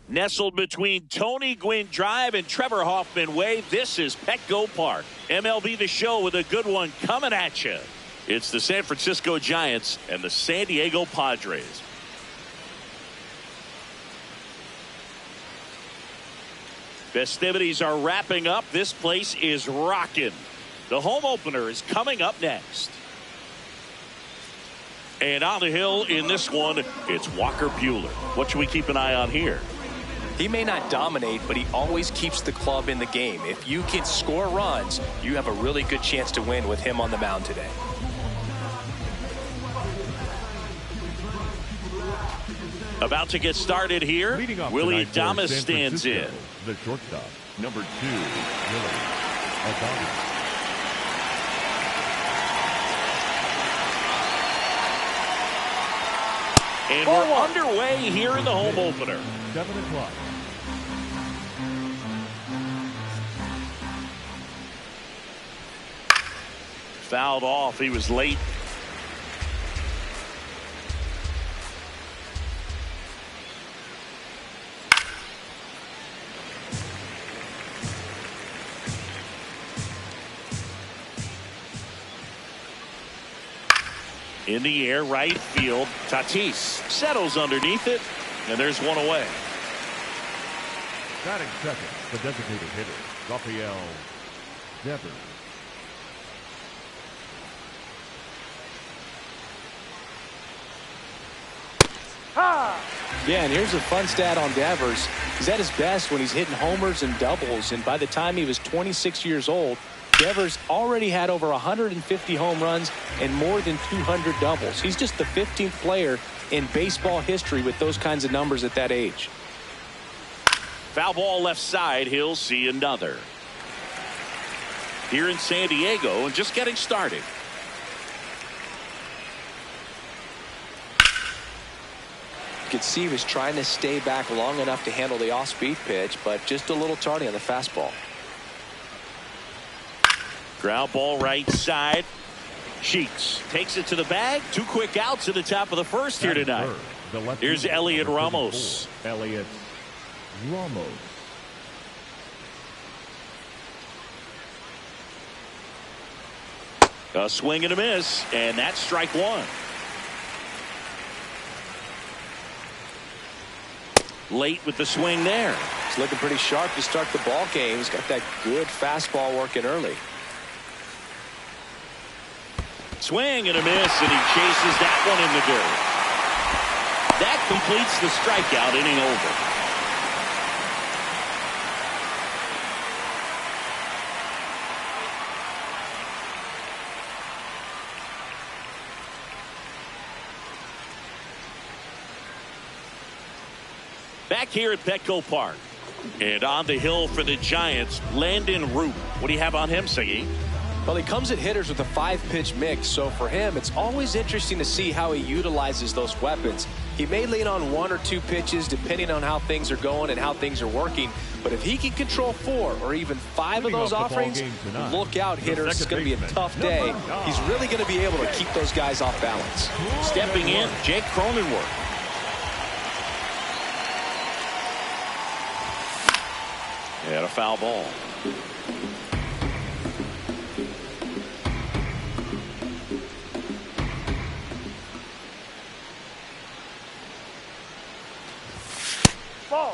Nestled between Tony Gwynn Drive and Trevor Hoffman Way, this is Petco Park. MLB The Show with a good one coming at you. It's the San Francisco Giants and the San Diego Padres. Festivities are wrapping up. This place is rocking. The home opener is coming up next. And on the hill in this one, it's Walker Buehler. What should we keep an eye on here? He may not dominate, but he always keeps the club in the game. If you can score runs, you have a really good chance to win with him on the mound today. About to get started here. Willie Adames stands in. The shortstop, number 2, Willie Adames. And we're underway here in the home opener. 7 o'clock. Fouled off. He was late. In the air, right field. Tatis settles underneath it, and there's one away. Batting second, the designated hitter, Rafael Devers. Yeah, and here's a fun stat on Devers. He's at his best when he's hitting homers and doubles, and by the time he was 26 years old, Devers already had over 150 home runs and more than 200 doubles. He's just the 15th player in baseball history with those kinds of numbers at that age. Foul ball left side. He'll see another. Here in San Diego and just getting started. You could see he was trying to stay back long enough to handle the off-speed pitch, but just a little tardy on the fastball. Ground ball right side. Sheets takes it to the bag. 2 quick outs at the top of the first here tonight. Here's Elliot Ramos. Elliot Ramos. A swing and a miss, and that's strike 1. Late with the swing there. He's looking pretty sharp to start the ball game. He's got that good fastball working early. Swing and a miss, and he chases that one in the dirt. That completes the strikeout, inning over. Back here at Petco Park. And on the hill for the Giants, Landon Root. What do you have on him, Siggy? Well, he comes at hitters with a 5-pitch mix, so for him, it's always interesting to see how he utilizes those weapons. He may lean on 1 or 2 pitches depending on how things are going and how things are working. But if he can control 4 or even 5 of those offerings, look out, hitters. It's going to be a tough day. He's really going to be able to keep those guys off balance. Stepping in, Jake Cronenworth. And a foul ball. Ball.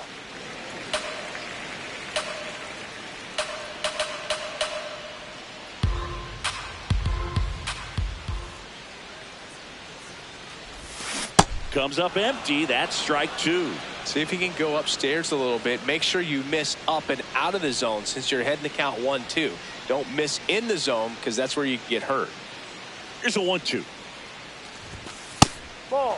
Comes up empty. That's strike 2. See if you can go upstairs a little bit. Make sure you miss up and out of the zone since you're heading to count 1-2. Don't miss in the zone because that's where you get hurt. Here's a 1-2. Ball.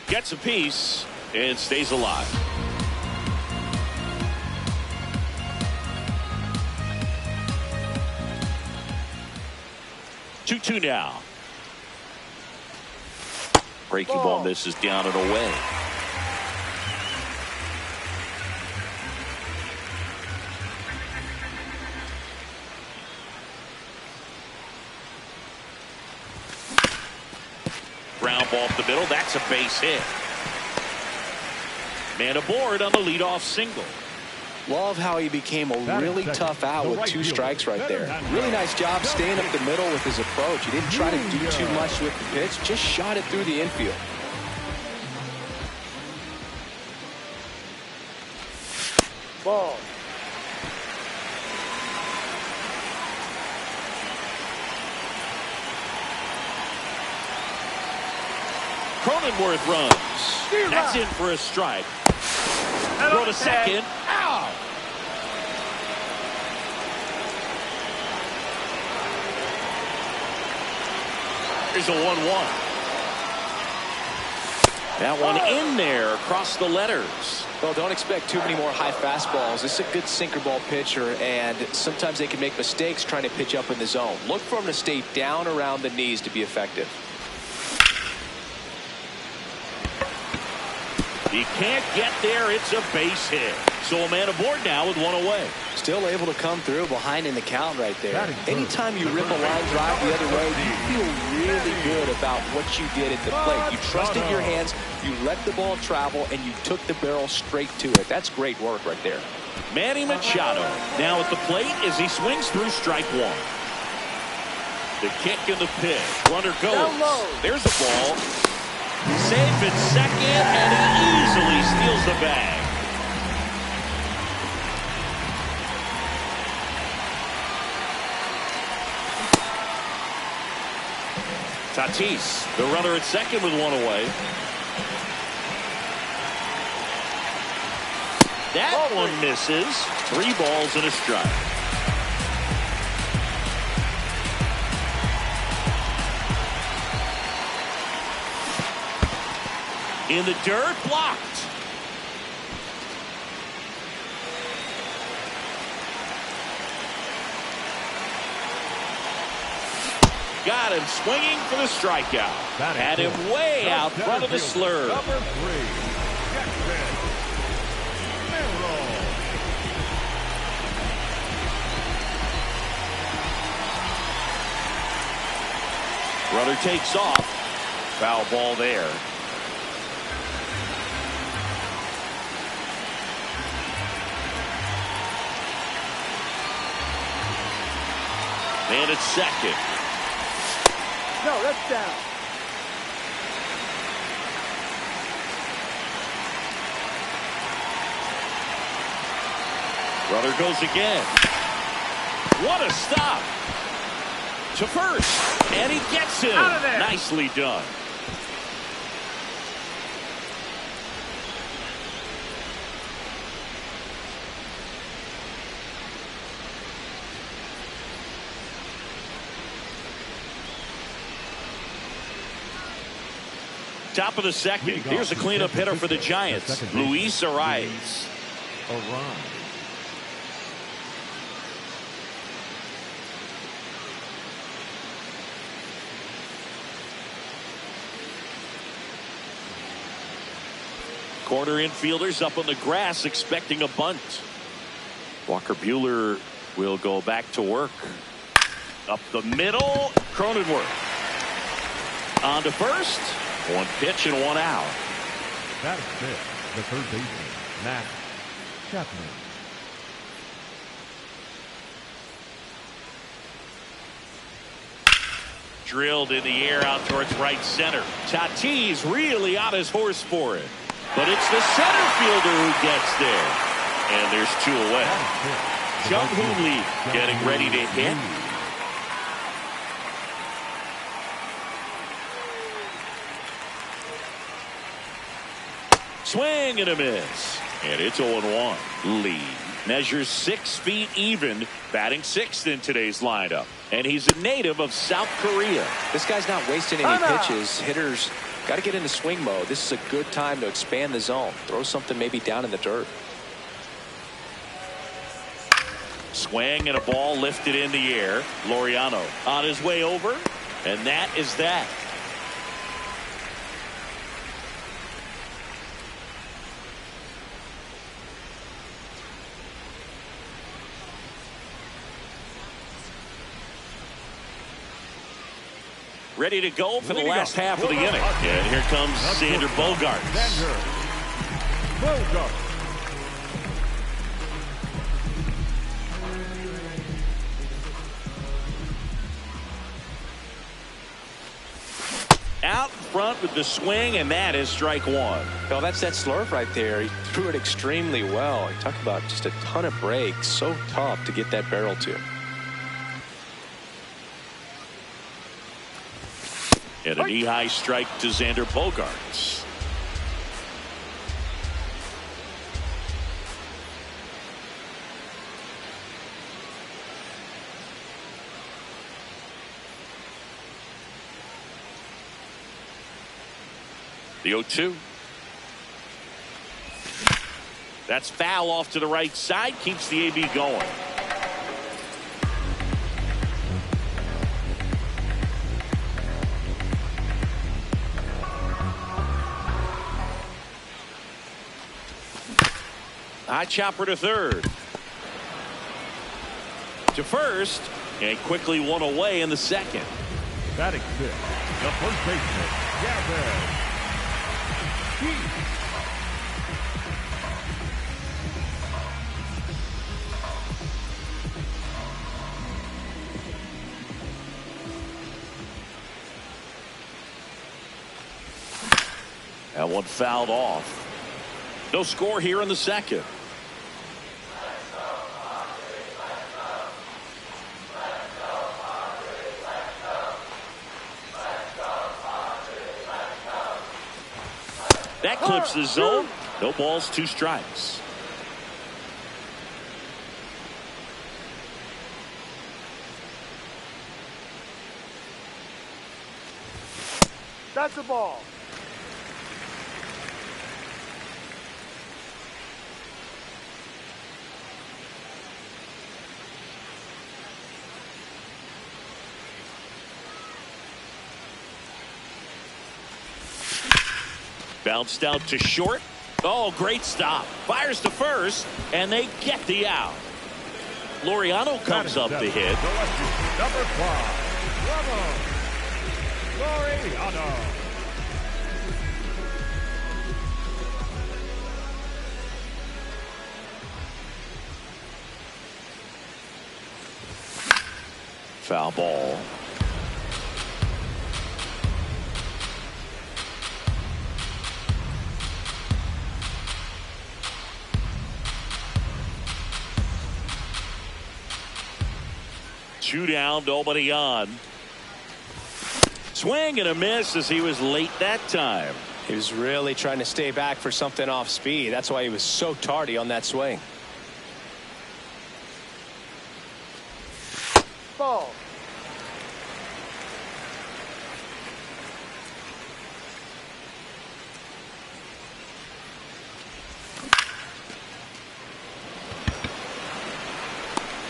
Gets a piece and stays alive. Two now. Breaking ball misses down and away. Ground ball up the middle. That's a base hit. Man aboard on the leadoff single. Love how he became a really tough out with 2 strikes right there. Really nice job staying up the middle with his approach. He didn't try to do too much with the pitch, just shot it through the infield. Ball. Cronenworth runs. That's in for a strike. Throw to second. Ow! Here's a 1-1. That one in there across the letters. Well, don't expect too many more high fastballs. This is a good sinker ball pitcher, and sometimes they can make mistakes trying to pitch up in the zone. Look for him to stay down around the knees to be effective. He can't get there. It's a base hit. So a man aboard now with 1 away. Still able to come through behind in the count right there. Anytime you rip a line drive the other way, you feel really good about what you did at the plate. You trusted your hands, you let the ball travel, and you took the barrel straight to it. That's great work right there. Manny Machado now at the plate as he swings through strike 1. The kick and the pitch. Runner goes. There's the ball. Safe at second, and he easily steals the bag. Tatis, the runner at second with 1 away. That one misses. 3 balls and a strike. In the dirt, blocked. Got him swinging for the strikeout. Had him way out front of the slur. Number 3, Jackson Merrill. Runner takes off. Foul ball there. And it's second. No, that's down. Runner goes again. What a stop. To first. And he gets him. Out of there. Nicely done. Top of the second. Here's a cleanup hitter for the Giants, Luis Arias. Corner infielders up on the grass expecting a bunt. Walker Buehler will go back to work. Up the middle, Cronenworth. On to first. One pitch and one out. That is it. The third baseman, Matt Chapman. Drilled in the air out towards right center. Tatis really on his horse for it. But it's the center fielder who gets there. And there's two away. Jung Hoo Lee getting ready to hit. Swing and a miss. And it's 0-1. Lee measures 6 feet even, batting sixth in today's lineup. And he's a native of South Korea. This guy's not wasting any pitches. Hitters got to get into swing mode. This is a good time to expand the zone. Throw something maybe down in the dirt. Swing and a ball lifted in the air. Laureano on his way over. And that is that. Ready to go for the last half of the inning. And here comes Xander Bogaerts. Out in front with the swing, and that is strike one. Well, that's that slurve right there. He threw it extremely well. You talk about just a ton of breaks. So tough to get that barrel to. And a knee-high strike to Xander Bogaerts. The 0-2. That's foul off to the right side. Keeps the AB going. High chopper to third. To first. And quickly one away in the second. Batting fifth, the first baseman, Gavin. That one fouled off. No score here in the second. That clips the zone. No balls, 2 strikes. That's the ball. Bounced out to short. Oh, great stop. Fires to first, and they get the out. Laureano comes up to hit. Number 5, Laureano. Foul ball. Two down, nobody on. Swing and a miss as he was late that time. He was really trying to stay back for something off speed. That's why he was so tardy on that swing. Ball.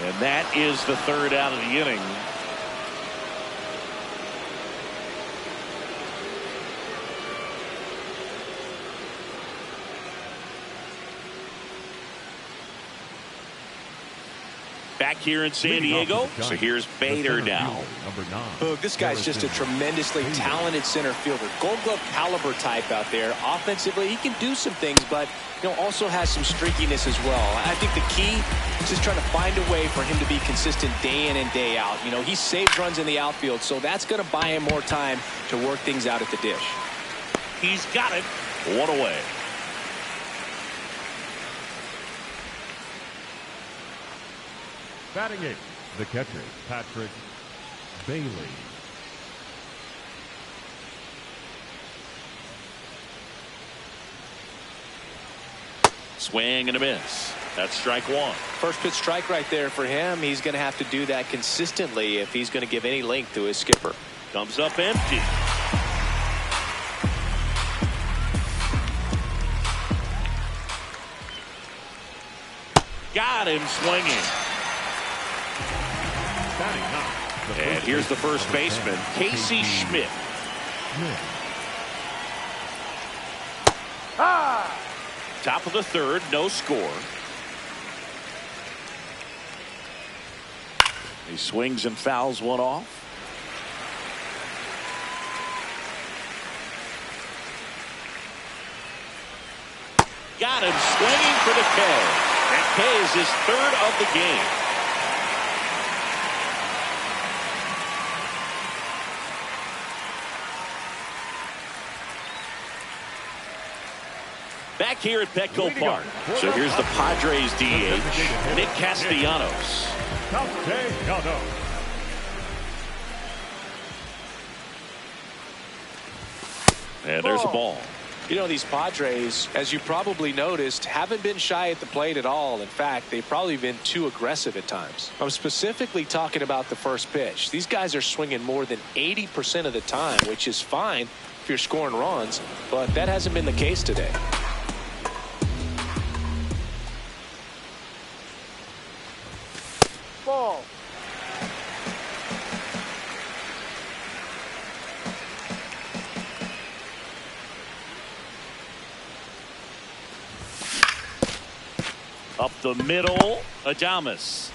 And that is the third out of the inning. Back here in San Diego, so here's Bader now. Look, this guy's just a tremendously talented center fielder. Gold Glove caliber type out there. Offensively, he can do some things, but also has some streakiness as well. I think the key is just trying to find a way for him to be consistent day in and day out. He saves runs in the outfield, so that's going to buy him more time to work things out at the dish. He's got it. One away. Batting 8, the catcher, Patrick Bailey. Swing and a miss. That's strike one. First pitch strike right there for him. He's going to have to do that consistently if he's going to give any length to his skipper. Comes up empty. Got him swinging. And here's the first baseman, Casey Schmidt. Top of the third, no score. He swings and fouls one off. Got him swinging for the K. That K is his third of the game. Back here at Petco Park. So here's the Padres DH, Nick Castellanos. And there's a ball. These Padres, as you probably noticed, haven't been shy at the plate at all. In fact, they've probably been too aggressive at times. I'm specifically talking about the first pitch. These guys are swinging more than 80% of the time, which is fine if you're scoring runs, but that hasn't been the case today. Ball. Up the middle, Adames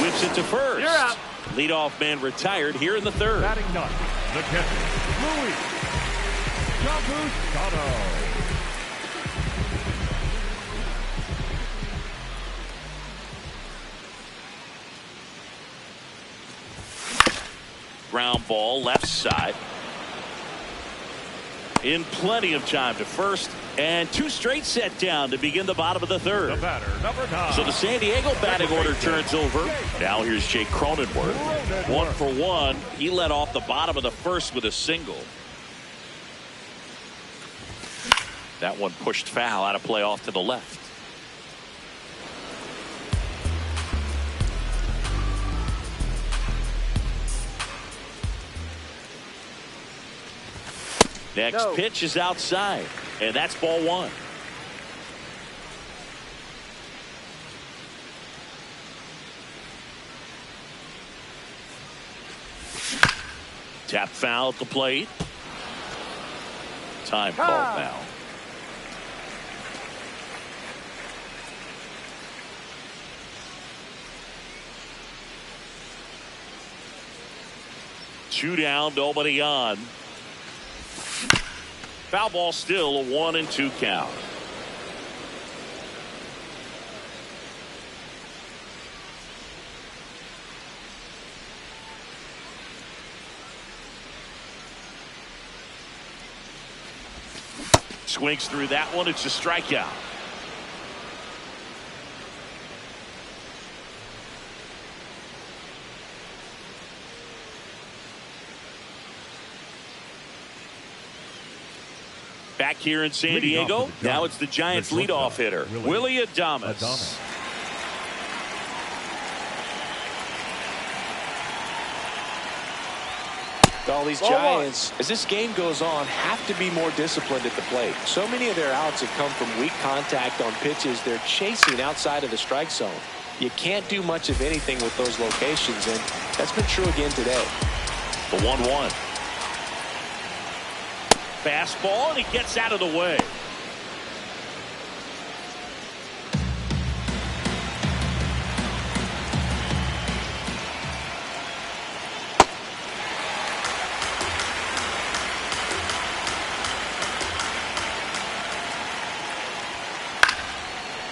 whips it to first. You're out. Leadoff man retired here in the third. Batting 9, the catcher, Luis Campusano. Ground ball left side. In plenty of time to first, and two straight set down to begin the bottom of the third. The batter, number 9. So the San Diego batting order turns over. Now here's Jake Cronenworth. 1 for 1. He led off the bottom of the first with a single. That one pushed foul out of play off to the left. Next pitch is outside, and that's ball one. Tap foul at the plate. Time called now. Two down, nobody on. Foul ball still, a 1-2 count. Swings through that one. It's a strikeout. Back here in San Diego, now it's the Giants leadoff hitter, Willie Adames. All these Giants, as this game goes on, have to be more disciplined at the plate. So many of their outs have come from weak contact on pitches they're chasing outside of the strike zone. You can't do much of anything with those locations, and that's been true again today. The 1-1. Fastball, and he gets out of the way.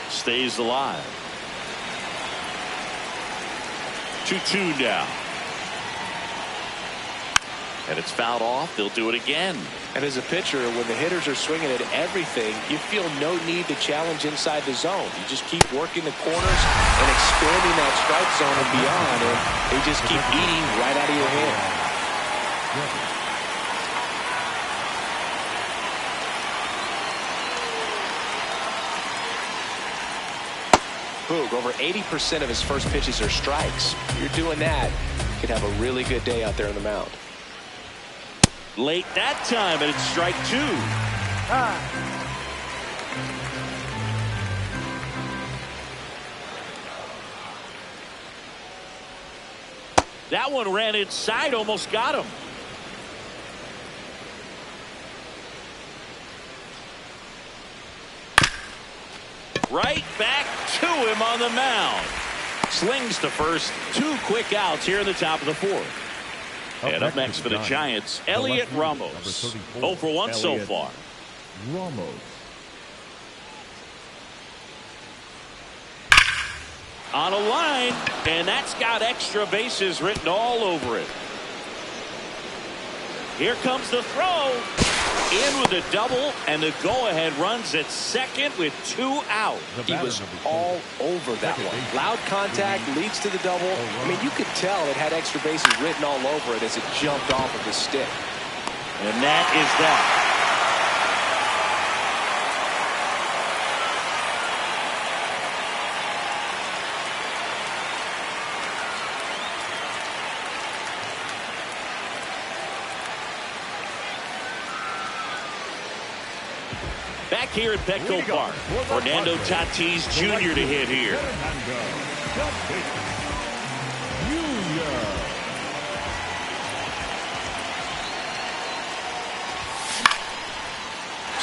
stays alive. 2-2 now. And it's fouled off. They'll do it again. And as a pitcher, when the hitters are swinging at everything, you feel no need to challenge inside the zone. You just keep working the corners and expanding that strike zone and beyond, and they just keep eating right out of your hand. Boog, over 80% of his first pitches are strikes. If you're doing that, you could have a really good day out there on the mound. Late that time, and it's strike 2. That one ran inside, almost got him. Right back to him on the mound. Slings to first. 2 quick outs here in the top of the 4th. And up next for the Giants, Elliot Ramos. 0 for 1 so far. Ramos. On a line, and that's got extra bases written all over it. Here comes the throw. In with a double, and the go-ahead runs at second with 2 out. He was all over that one. Loud contact leads to the double. I mean, you could tell it had extra bases written all over it as it jumped off of his stick. And that is that. Back here at Petco Park, Fernando Tatis Jr. to hit here.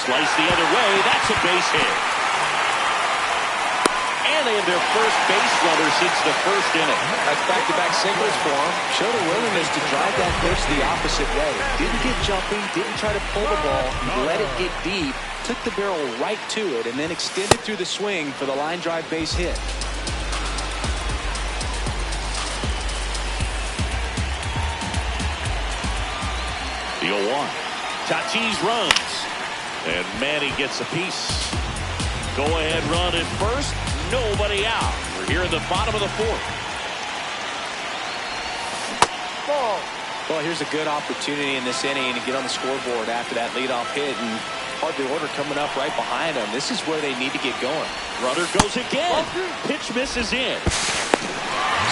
Slice the other way. That's a base hit. And they have their first base runner since the first inning. That's back-to-back singles for him. Showed a willingness to drive that pitch the opposite way. Didn't get jumpy, didn't try to pull the ball, let it get deep. Took the barrel right to it and then extended through the swing for the line drive base hit. The 0-1. Tatis runs. And Manny gets a piece. Go ahead run at first. Nobody out. We're here in the bottom of the 4th. Ball. Well, here's a good opportunity in this inning to get on the scoreboard after that leadoff hit, and hard the order coming up right behind them. This is where they need to get going. Runner goes again. Pitch misses in.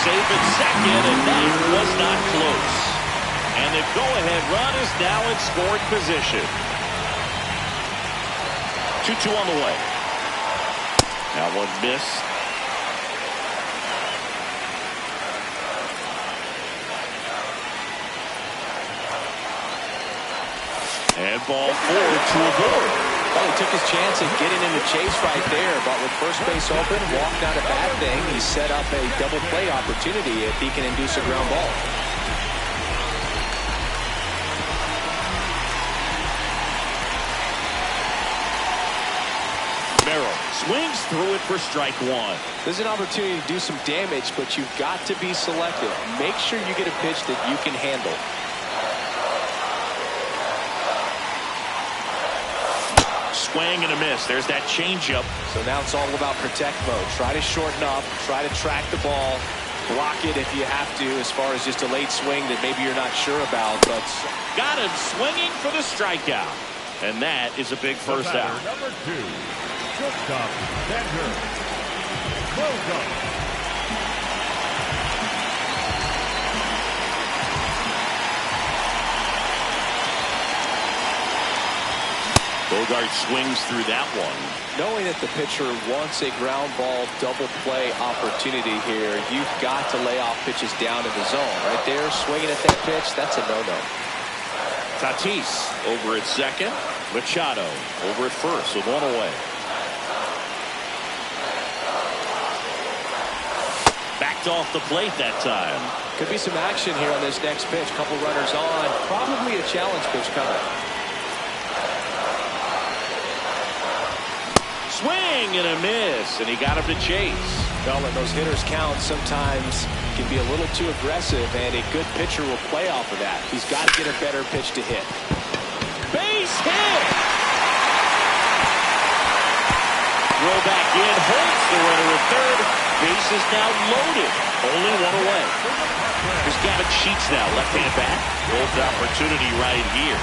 Safe at second, and that was not close. And the go-ahead run is now in scoring position. 2-2 on the way. Now one miss. And ball 4 to avoid. Well, he took his chance at getting in the chase right there, but with first base open, walked not a bad thing. He set up a double play opportunity if he can induce a ground ball. Merrill swings through it for strike 1. There's an opportunity to do some damage, but you've got to be selective. Make sure you get a pitch that you can handle. Swing and a miss. There's that changeup. So now it's all about protect mode. Try to shorten up, try to track the ball, block it if you have to, as far as just a late swing that maybe you're not sure about. But got him swinging for the strikeout. And that is a big first out. Number 2, shortstop, Xander Bogaerts. Bogaerts swings through that one. Knowing that the pitcher wants a ground ball double play opportunity here, you've got to lay off pitches down in the zone. Right there, swinging at that pitch, that's a no-no. Tatis over at second. Machado over at first with 1 away. Backed off the plate that time. Could be some action here on this next pitch. Couple runners on. Probably a challenge pitch coming. Swing swing and a miss, and he got him to chase. Well, when those hitters count, sometimes can be a little too aggressive, and a good pitcher will play off of that. He's got to get a better pitch to hit. Base hit! Throw back in, holds the runner at third. Base is now loaded. Only one away. Here's Gavin Sheets now, left-hand bat. Golden opportunity right here.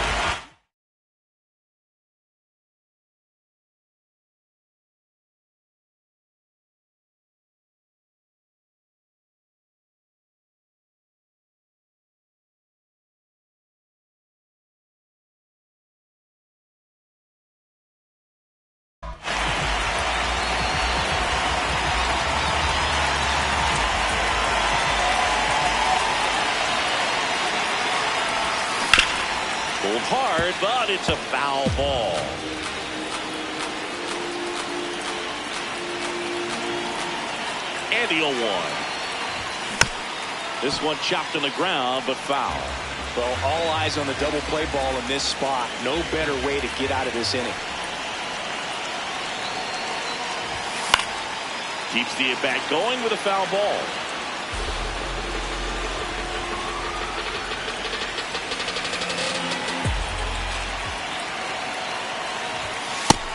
Pulled hard, but it's a foul ball. And the 0-1. This one chopped on the ground, but foul. Well, all eyes on the double play ball in this spot. No better way to get out of this inning. Keeps the at-bat going with a foul ball.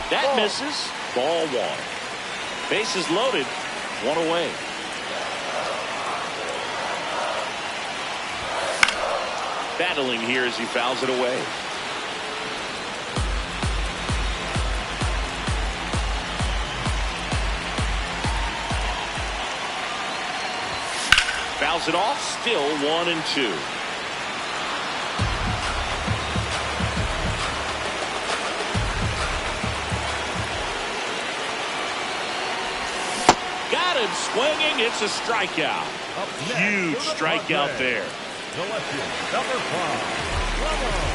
That misses. Ball one. Bases loaded. One away. Battling here as he fouls it away. Fouls it off. Still 1-2. Got him swinging. It's a strikeout. Huge strikeout there. The lefty, number 5, Ramon.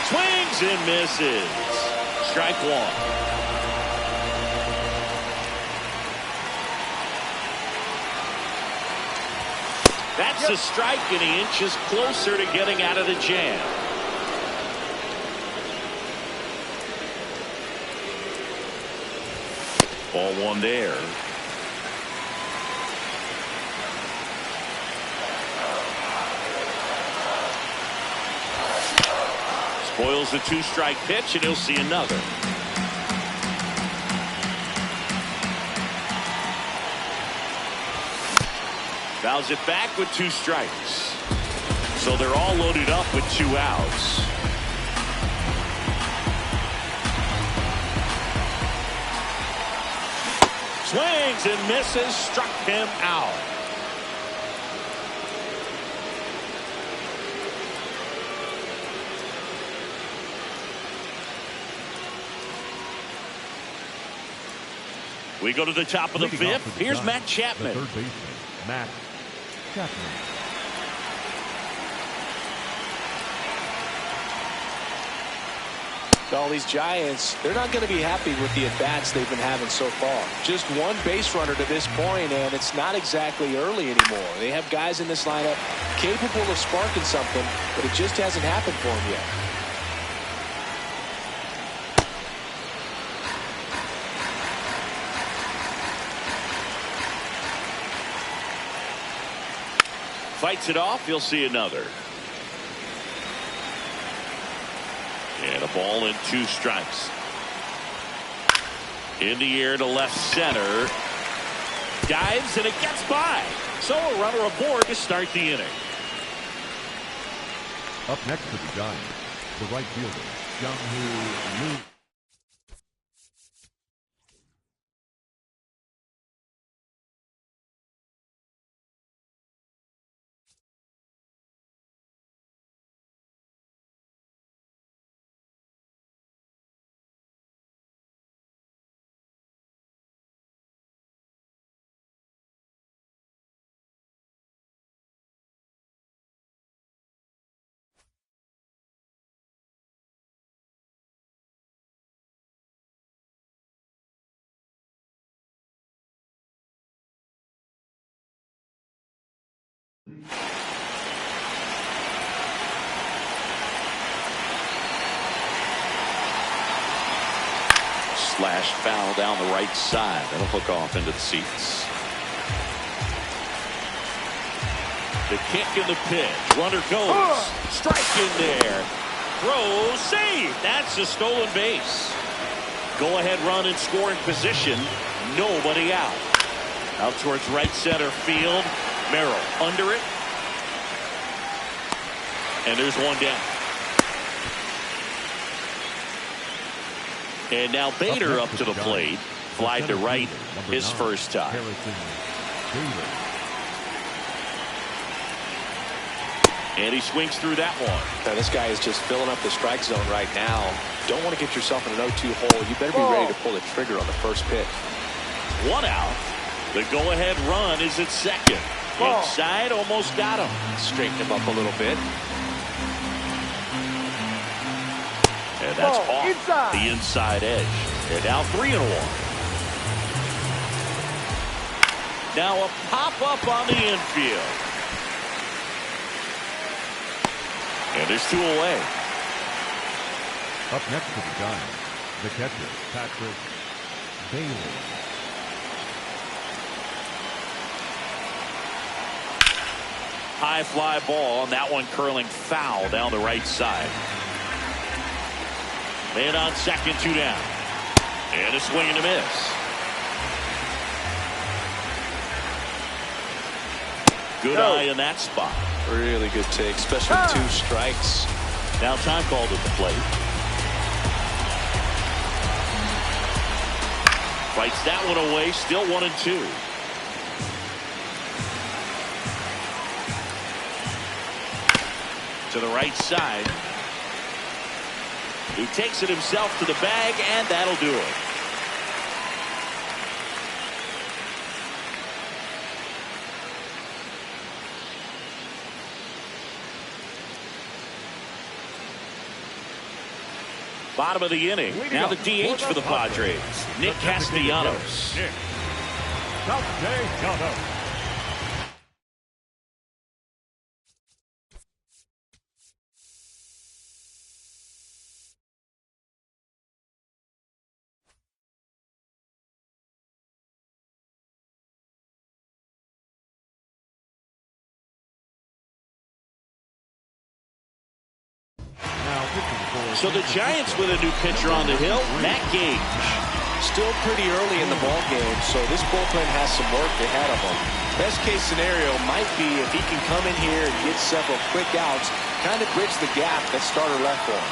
Swings and misses. Strike one. That's a strike, and he inches closer to getting out of the jam. Ball one there. Spoils the 2-strike pitch, and he'll see another. Fouls it back with 2 strikes. So they're all loaded up with 2 outs. Swings and misses, struck him out. We go to the top of the 5th. Here's Matt Chapman. The third baseman, Matt Chapman. All these Giants, they're not going to be happy with the at-bats they've been having so far. Just one base runner to this point, and it's not exactly early anymore. They have guys in this lineup capable of sparking something, but it just hasn't happened for them yet. Fights it off. You'll see another. And a ball and 2 strikes. In the air to left center. Dives and it gets by. So a runner aboard to start the inning. Up next for the Giants, the right fielder, Jung-Hoo Lee. Slash foul down the right side. That'll hook off into the seats. The kick and the pitch. Runner goes. Strike in there. Throw. Save. That's a stolen base. Go ahead run in scoring position. Nobody out. Out towards right center field. Merrill under it. And there's one down. And now Bader up to the plate. Fly to right his first time. And he swings through that one. Now this guy is just filling up the strike zone right now. Don't want to get yourself in an 0-2 hole. You better be ready to pull the trigger on the first pitch. One out. The go-ahead run is at second. Inside, almost got him. Straighten him up a little bit. And that's off the inside edge. They're now 3-1. Now a pop-up on the infield. And there's 2 away. Up next to the Giants, the catcher, Patrick Bailey. High fly ball, and that one curling foul down the right side. Man on second, 2 down. And a swing and a miss. Good eye in that spot. Really good take, especially with 2 strikes. Now time called at the plate. Fights that one away, still 1-2. To the right side. He takes it himself to the bag, and that'll do it. Bottom of the inning. Now the DH for the Padres, Nick Castellanos. Nick Castellanos. So the Giants with a new pitcher on the hill, Matt Gage. Still pretty early in the ball game, so this bullpen has some work ahead of them. Best case scenario might be if he can come in here and get several quick outs, kind of bridge the gap that starter left for him.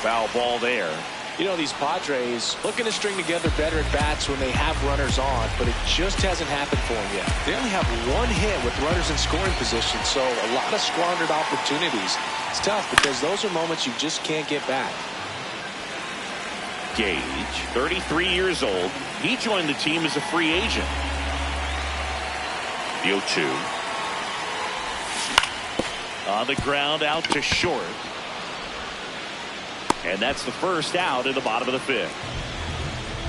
Foul ball there. You know, these Padres looking to string together better at bats when they have runners on, but it just hasn't happened for them yet. They only have 1 hit with runners in scoring position, so a lot of squandered opportunities. It's tough because those are moments you just can't get back. Gage, 33 years old. He joined the team as a free agent. The 0-2. On the ground, out to short. And that's the first out in the bottom of the 5th.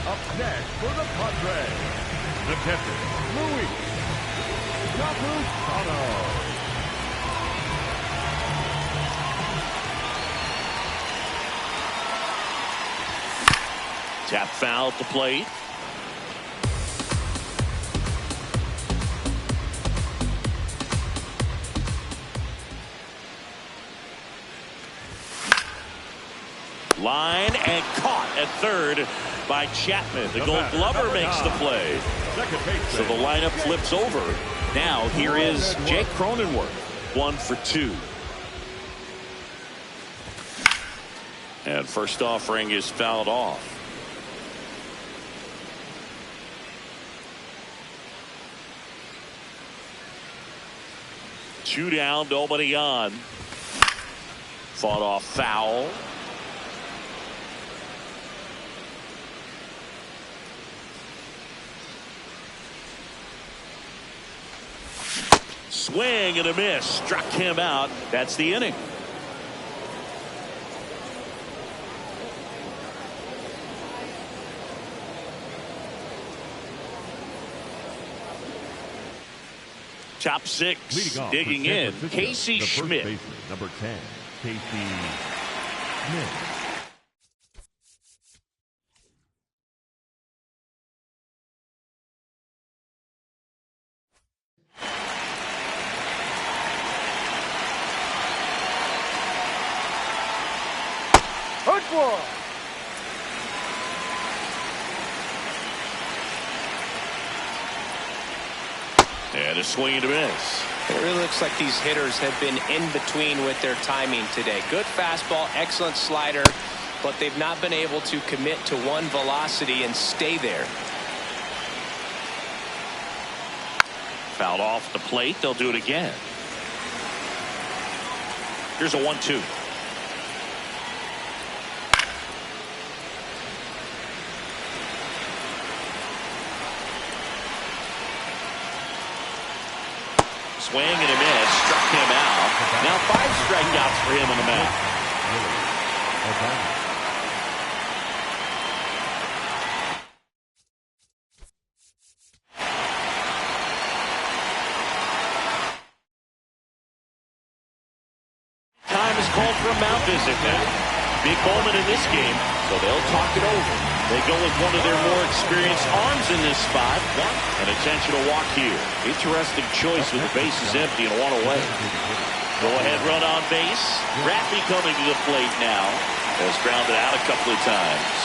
Up next for the Padres, the catcher, Luis Campusano. Tap foul at the plate. Line and caught at third by Chapman. The Gold Glover makes the play. So the lineup flips over. Now here is Jake Cronenworth. 1 for 2. And first offering is fouled off. Two down, nobody on. Fought off foul. Swing and a miss. Struck him out. That's the inning. Top six, Leading off digging for San in, Francisco, Casey the first Schmidt. baseman, number 10, Casey Schmidt. Good ball. And a swing and a miss. It really looks like these hitters have been in between with their timing today. Good fastball, excellent slider, but they've not been able to commit to one velocity and stay there. Fouled off the plate. They'll do it again. Here's a 1-2. Swing and a miss. Struck him out. Now 5 strikeouts for him on the mound. Time is called for a mound visit now. Big moment in this game, so they'll talk it over. They go with one of their more experienced arms in this spot. An intentional walk here. Interesting choice with the bases empty and 1 away. Go ahead run on base. Raffy coming to the plate now. Has grounded out a couple of times.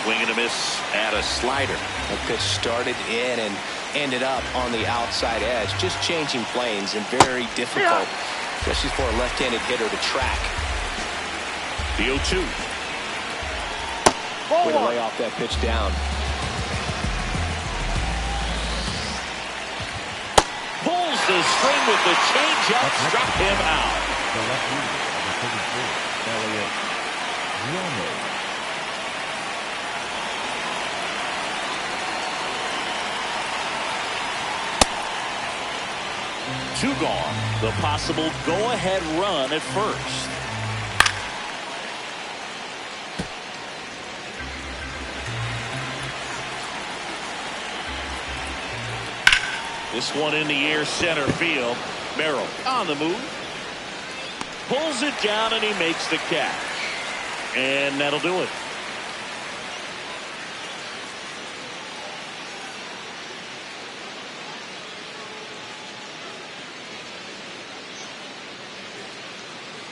Swing and a miss at a slider. A pitch started in and ended up on the outside edge. Just changing planes and very difficult, especially for a left-handed hitter to track. The 0-2. Way to lay off that pitch down. Pulls the string with the changeup. Struck him out. The left fielder, number 33, Elliott Romo. Two gone. The possible go-ahead run at first. This one in the air, center field. Merrill on the move. Pulls it down and he makes the catch. And that'll do it.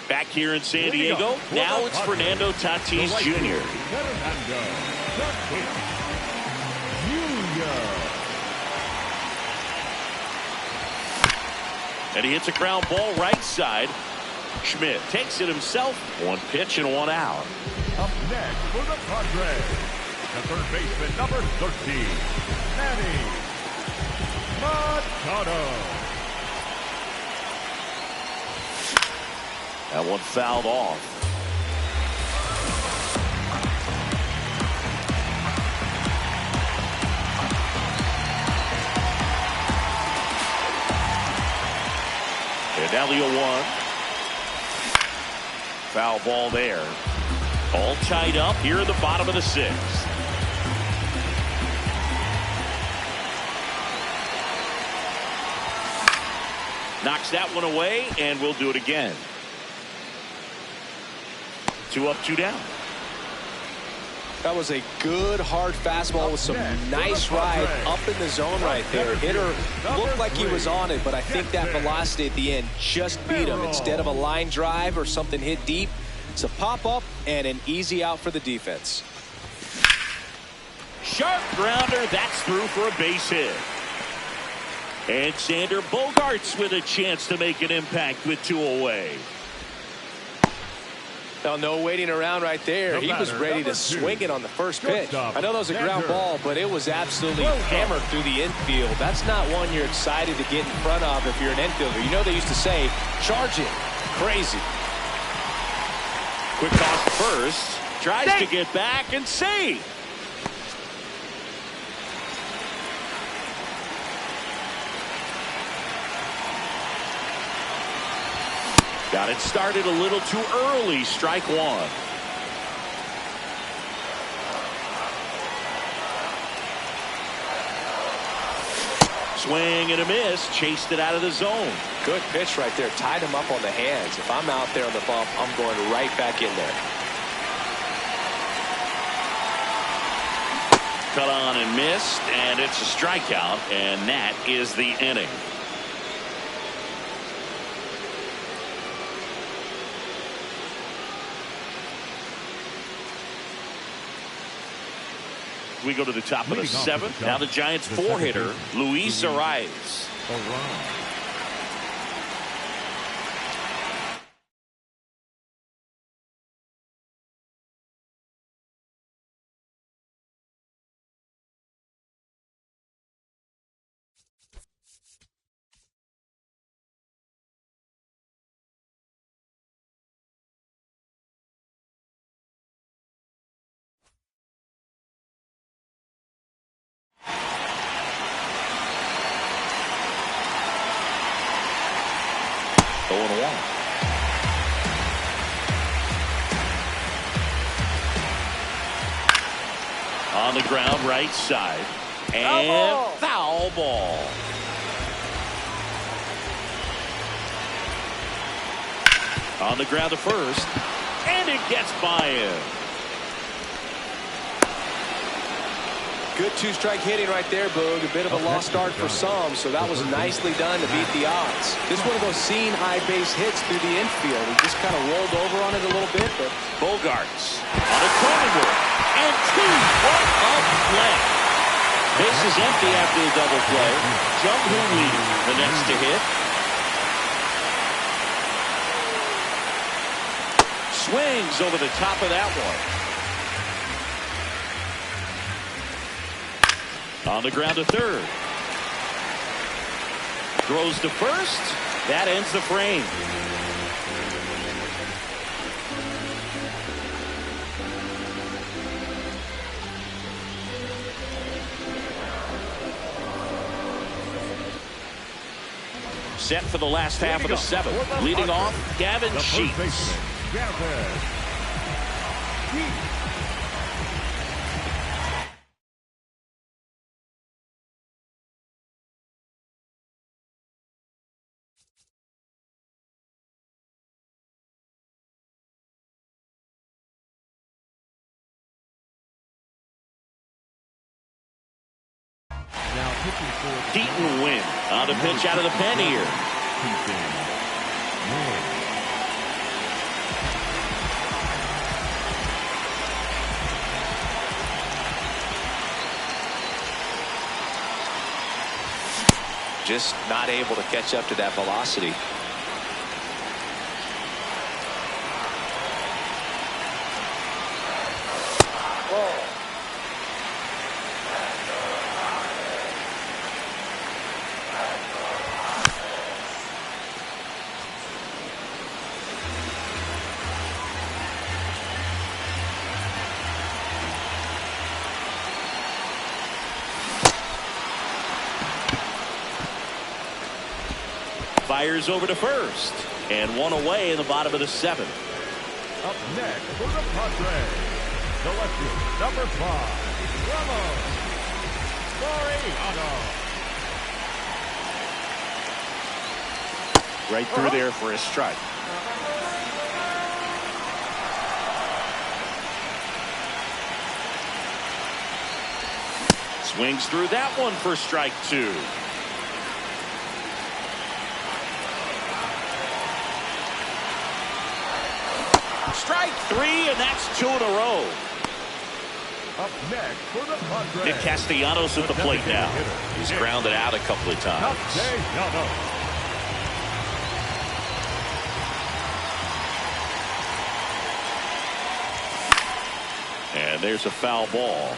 Back here in San Diego, now it's Fernando Tatis Jr. Fernando Tatis Jr. And he hits a ground ball right side. Schmidt takes it himself. 1 pitch and 1 out. Up next for the Padres, the third baseman, number 13, Manny Machado. That one fouled off. And now the 0-1. Foul ball there. All tied up here in the bottom of the 6th. Knocks that one away, and we'll do it again. 2 up, 2 down. That was a good hard fastball with some nice ride up in the zone right there. Hitter looked like he was on it, but I think that velocity at the end just beat him. Instead of a line drive or something hit deep, it's a pop-up and an easy out for the defense. Sharp grounder. That's through for a base hit. And Xander Bogaerts with a chance to make an impact with 2 away. Well, no waiting around right there. He was ready to swing it on the first pitch. I know that was a ground ball, but it was absolutely hammered through the infield. That's not one you're excited to get in front of if you're an infielder. You know they used to say, charge it. Crazy. Quick toss to first. Tries to get back and save. Got it started a little too early. Strike 1. Swing and a miss. Chased it out of the zone. Good pitch right there. Tied him up on the hands. If I'm out there on the bump, I'm going right back in there. Cut on and missed, and it's a strikeout, and that is the inning. We go to the top of the seventh. Now the Giants four-hitter, Luis Arias. On the ground, right side, and foul ball. On the ground to first, and it gets by him. Good two-strike hitting right there, Boog. A bit of a lost start for some, so that was nicely done to beat the odds. This one of those seeing eye base hits through the infield. He just kind of rolled over on it a little bit, but Bogarts on a corner and two. What a play! Base is empty after the double play. Jung Hoo Lee, the next to hit. Swings over the top of that one. On the ground to third. Throws to first. That ends the frame. Set for the last half of the seventh. Leading off, Gavin Sheets. Deaton win on the pitch out of the pen here. just not able to catch up to that velocity. Fires over to first, and one away in the bottom of the seventh. Up next for the Padres, selected number 5, Ramos Laureano. Right through there for a strike. Swings through that one for strike 2. Strike 3, and that's 2 in a row. Up next for the Padres, Nick Castellanos at the plate now. He's grounded out a couple of times. And there's a foul ball.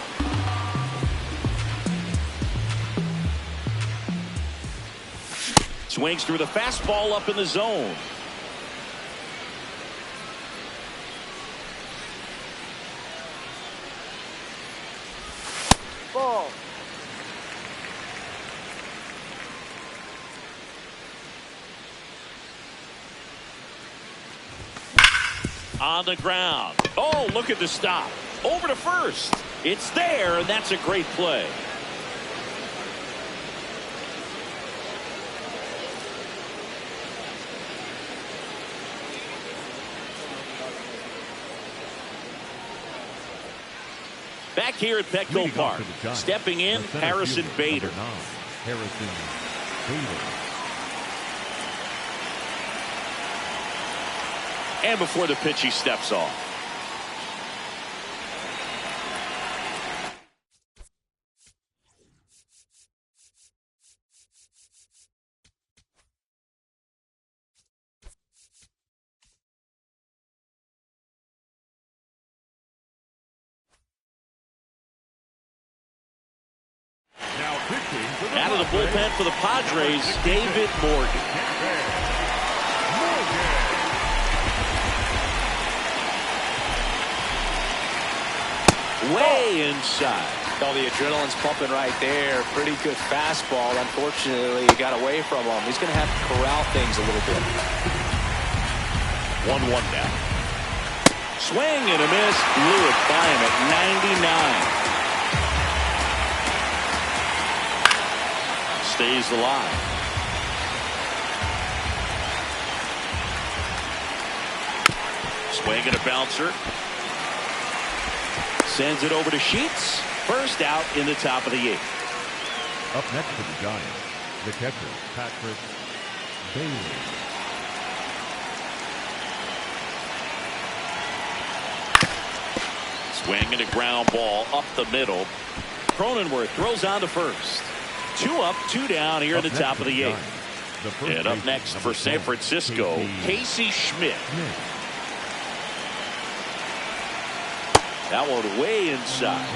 Swings through the fastball up in the zone. Ball. On the ground. Oh, look at the stop. Over to first. It's there, and that's a great play. Back here at Petco Park, stepping in, Harrison Bader. Harrison Bader. And before the pitch, he steps off. Out of the bullpen for the Padres, David Morgan. Way inside. Oh, the adrenaline's pumping right there. Pretty good fastball. Unfortunately, he got away from him. He's going to have to corral things a little bit. 1-1 now. Swing and a miss. Blew it by him at 99. Stays alive. Swing and a bouncer. Sends it over to Sheets. First out in the top of the 8th. Up next for the Giants, the catcher, Patrick Bailey. Swing and a ground ball up the middle. Cronenworth throws on to first. 2 up, 2 down here in the top of the 8th. And up next for San Francisco, Casey Schmidt. That one way inside.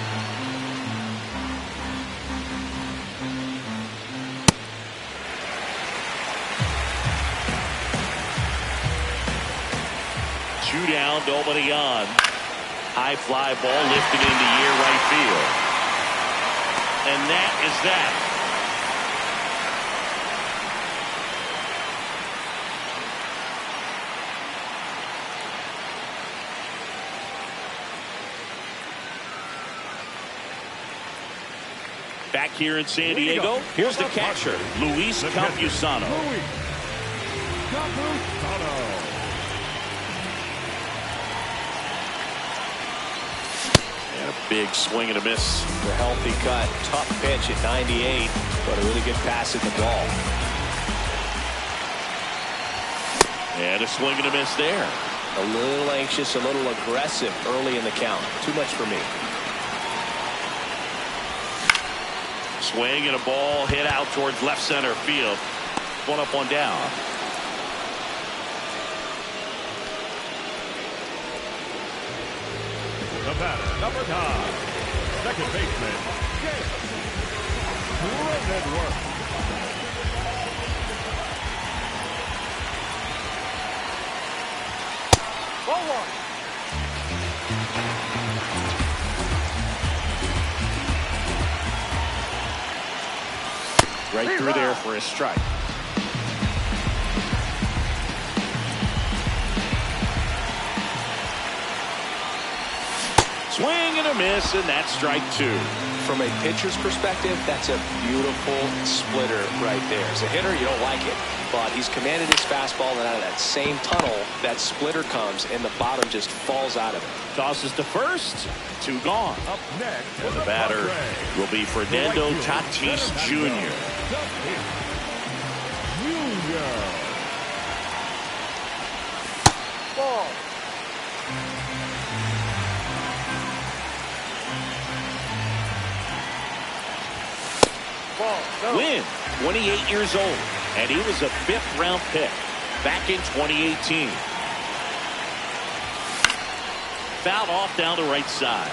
Two down, nobody on. High fly ball lifted into the air right field. And that is that. Back here in San Diego, here's the catcher, Luis Campusano. And a big swing and a miss. The healthy cut, tough pitch at 98, but a really good pass at the ball. And a swing and a miss there. A little anxious, a little aggressive early in the count. Too much for me. Swing and a ball hit out towards left center field. 1 up, 1 down. The batter, number 9, second baseman, Cronenworth. Ball 1. Right through there for a strike. Swing and a miss, and that's strike 2. From a pitcher's perspective, that's a beautiful splitter right there. As a hitter, you don't like it, but he's commanded his fastball, and out of that same tunnel, that splitter comes, and the bottom just falls out of it. Tosses to first. 2 gone. Up next, And the batter will be Fernando Tatis Jr. Ball. Ball. No. Win, 28 years old, and he was a 5th-round pick back in 2018. Fouled off down the right side.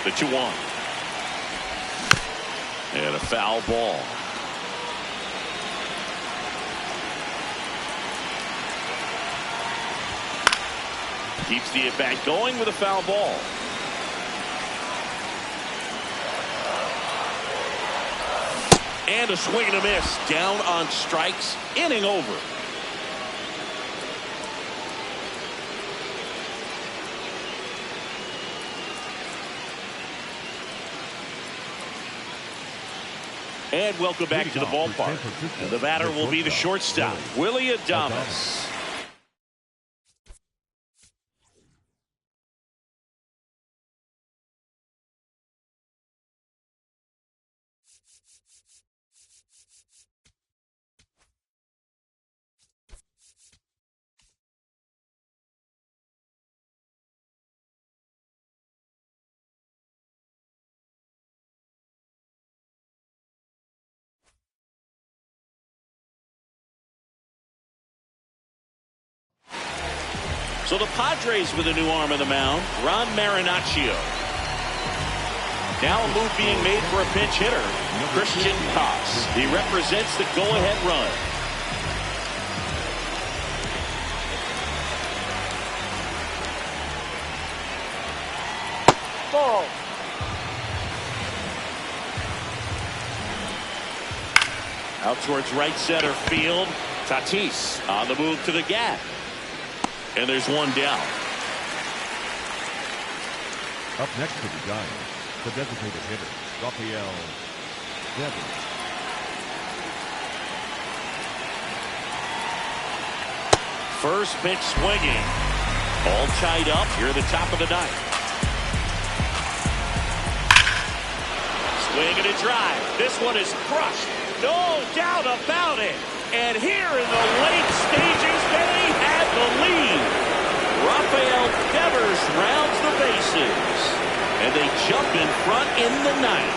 The 2-1. And a foul ball. Keeps the at-bat going with a foul ball. And a swing and a miss. Down on strikes. Inning over. And welcome back to the ballpark. And the batter will be the shortstop, Willie Adames. So the Padres with a new arm on the mound, Ron Marinaccio. Now a move being made for a pinch hitter, Christian Cox. He represents the go-ahead run. Ball. Out towards right center field. Tatis on the move to the gap. And there's one down. Up next to the Giants, the designated hitter, Rafael Devers. First pitch swinging. All tied up here at the top of the ninth. Swing and a drive. This one is crushed. No doubt about it. And here in the late stages, they had the lead. Rafael Devers rounds the bases. And they jump in front in the ninth.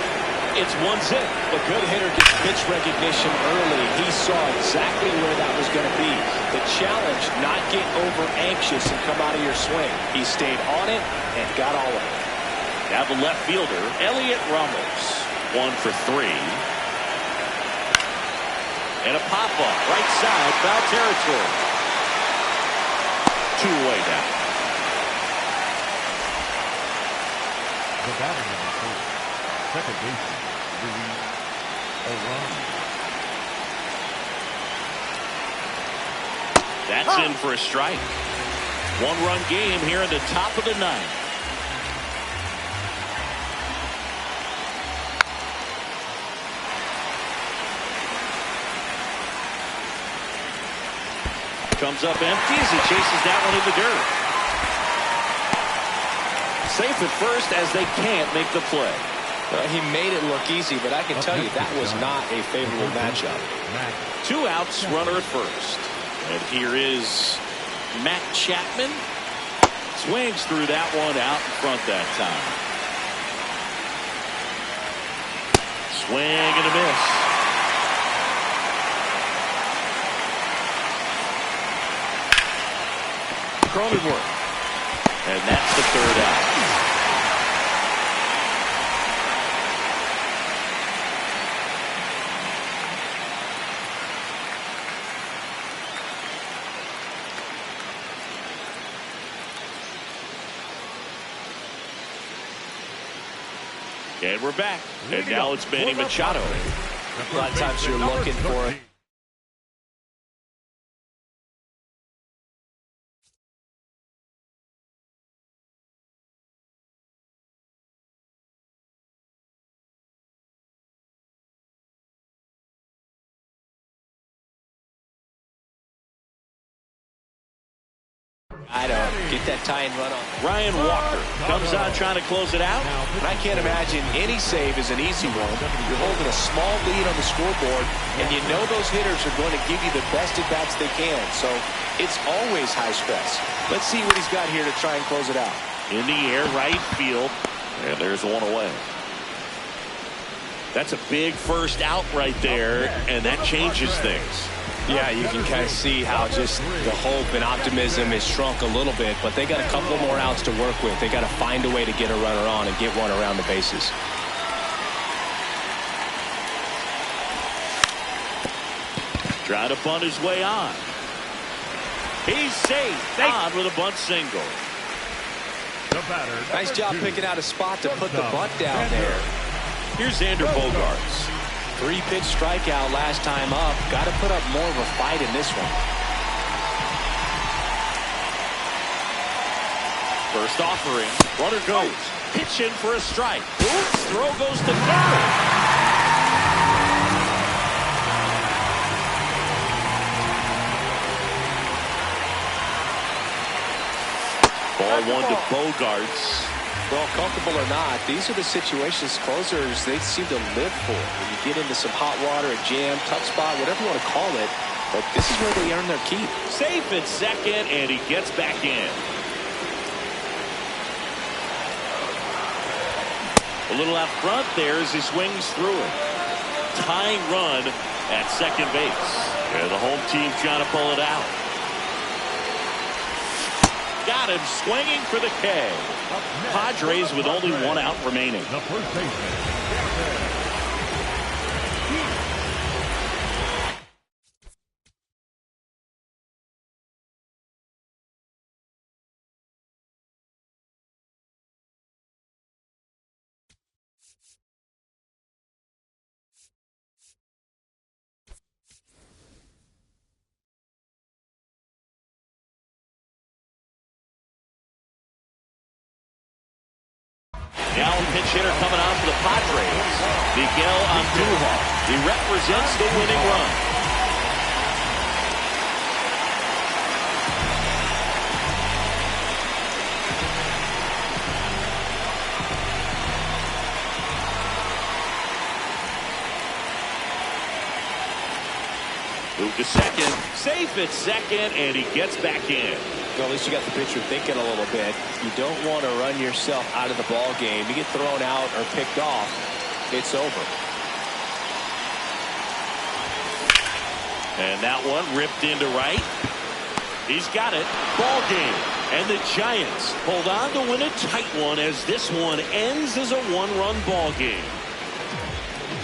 It's 1-0. A good hitter gets pitch recognition early. He saw exactly where that was going to be. The challenge, not get over anxious and come out of your swing. He stayed on it and got all of it. Now the left fielder, Elliot Ramos. 1 for 3. And a pop-up, right side, foul territory. 2 away now. The batter number 4, second baseman, Luis O'Ryan. That's in for a strike. 1-run game here in the top of the ninth. Comes up empty as he chases that one in the dirt. Safe at first as they can't make the play. Well, he made it look easy, but I can tell you that was not a favorable matchup. 2 outs, runner at first. And here is Matt Chapman. Swings through that one out in front that time. Swing and a miss. Cronenworth. And that's the 3rd out. And we're back. And now it's Manny Machado. A lot of times you're looking for it. I don't get that tying run on. Ryan Walker comes on trying to close it out. And I can't imagine any save is an easy one. You're holding a small lead on the scoreboard, and you know those hitters are going to give you the best at-bats they can. So it's always high stress. Let's see what he's got here to try and close it out. In the air, right field. And there's one away. That's a big first out right there, and that changes things. Yeah, you can kind of see how just the hope and optimism has shrunk a little bit, but they got a couple more outs to work with. They got to find a way to get a runner on and get one around the bases. Trying to bunt his way on. He's safe. On with a bunt single. Nice job picking out a spot to put the bunt down there. Here's Xander Bogaerts. 3-pitch strikeout last time up. Got to put up more of a fight in this one. First offering. Runner goes. Pitch in for a strike. Oops, throw goes to third. Ball 1 to Bogaerts. Well, comfortable or not, these are the situations closers they seem to live for. When you get into some hot water, a jam, tough spot, whatever you want to call it, but this is where they earn their keep. Safe at second, and he gets back in. A little out front there as he swings through it. Tying run at second base. And the home team trying to pull it out. Got him swinging for the K. Padres with only one out remaining. The first baseman. Now pinch hitter coming out for the Padres. Miguel Andujar. He represents the winning run. Move to second. Safe at second, and he gets back in. Well, at least you got the pitcher thinking a little bit. You don't want to run yourself out of the ball game. You get thrown out or picked off, it's over. And that one ripped into right. He's got it. Ball game. And the Giants hold on to win a tight one as this one ends as a one-run ball game.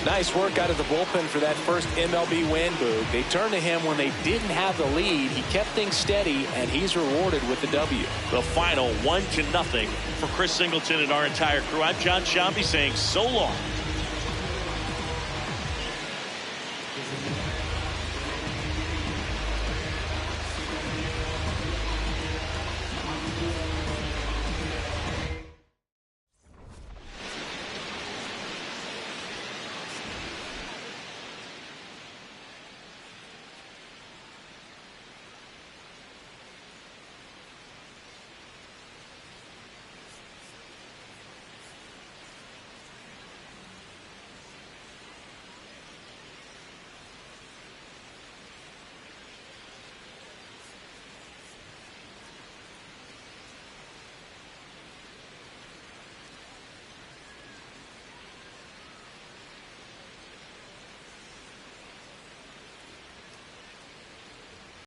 Nice work out of the bullpen for that first MLB win, Boog. They turned to him when they didn't have the lead. He kept things steady, and he's rewarded with the W. The final 1-0 for Chris Singleton and our entire crew. I'm John Shambi saying so long.